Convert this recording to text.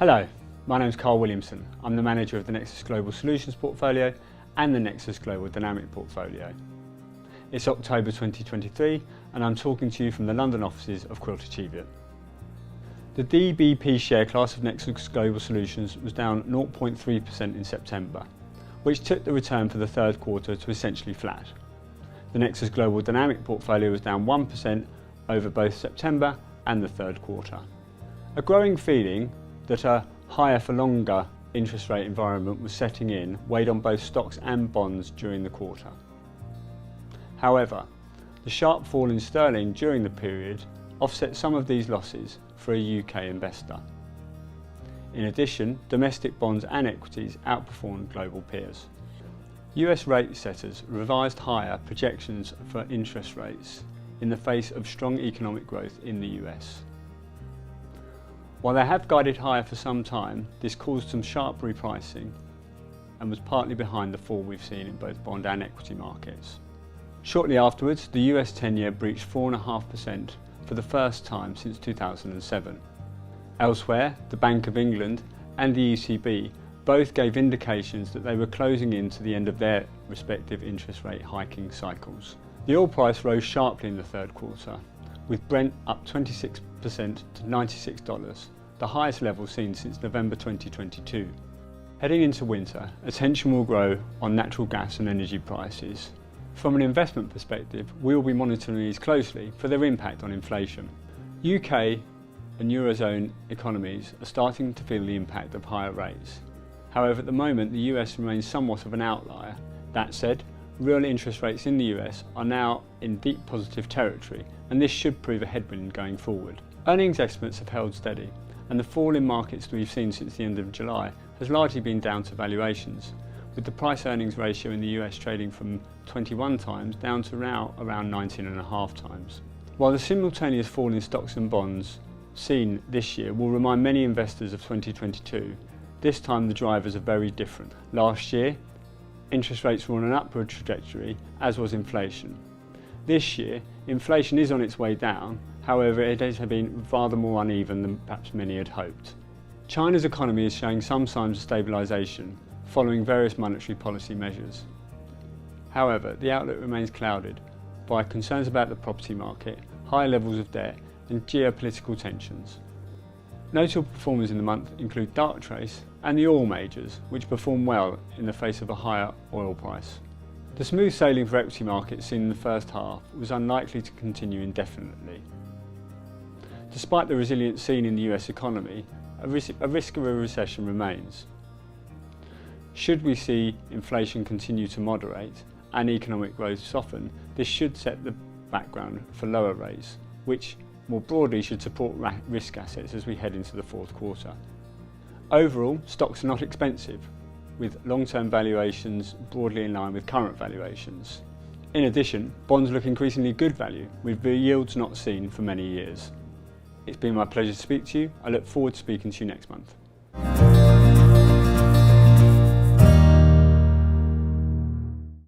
Hello, my name is Carl Williamson. I'm the manager of the Nexus Global Solutions Portfolio and the Nexus Global Dynamic Portfolio. It's October 2023 and I'm talking to you from the London offices of Quilter Cheviot. The DBP share class of Nexus Global Solutions was down 0.3% in September, which took the return for the third quarter to essentially flat. The Nexus Global Dynamic Portfolio was down 1% over both September and the third quarter. A growing feeling that a higher for longer interest rate environment was setting in weighed on both stocks and bonds during the quarter. However, the sharp fall in sterling during the period offset some of these losses for a UK investor. In addition, domestic bonds and equities outperformed global peers. US rate setters revised higher projections for interest rates in the face of strong economic growth in the US. While they have guided higher for some time, this caused some sharp repricing and was partly behind the fall we've seen in both bond and equity markets. Shortly afterwards, the US 10-year breached 4.5% for the first time since 2007. Elsewhere, the Bank of England and the ECB both gave indications that they were closing in to the end of their respective interest rate hiking cycles. The oil price rose sharply in the third quarter, with Brent up 26% to $96, the highest level seen since November 2022. Heading into winter, attention will grow on natural gas and energy prices. From an investment perspective, we will be monitoring these closely for their impact on inflation. UK and Eurozone economies are starting to feel the impact of higher rates. However, at the moment, the US remains somewhat of an outlier. That said, real interest rates in the US are now in deep positive territory, and this should prove a headwind going forward. Earnings estimates have held steady, and the fall in markets that we've seen since the end of July has largely been down to valuations, with the price-earnings ratio in the US trading from 21 times down to now around 19.5 times. While the simultaneous fall in stocks and bonds seen this year will remind many investors of 2022, this time the drivers are very different. Last year, interest rates were on an upward trajectory, as was inflation. This year, inflation is on its way down, however it has been rather more uneven than perhaps many had hoped. China's economy is showing some signs of stabilisation following various monetary policy measures. However, the outlook remains clouded by concerns about the property market, high levels of debt and geopolitical tensions. Notable performers in the month include Darktrace and the oil majors, which perform well in the face of a higher oil price. The smooth sailing for equity markets seen in the first half was unlikely to continue indefinitely. Despite the resilience seen in the US economy, a risk of a recession remains. Should we see inflation continue to moderate and economic growth soften, this should set the background for lower rates, which more broadly should support risk assets as we head into the fourth quarter. Overall, stocks are not expensive, with long-term valuations broadly in line with current valuations. In addition, bonds look increasingly good value, with yields not seen for many years. It's been my pleasure to speak to you. I look forward to speaking to you next month.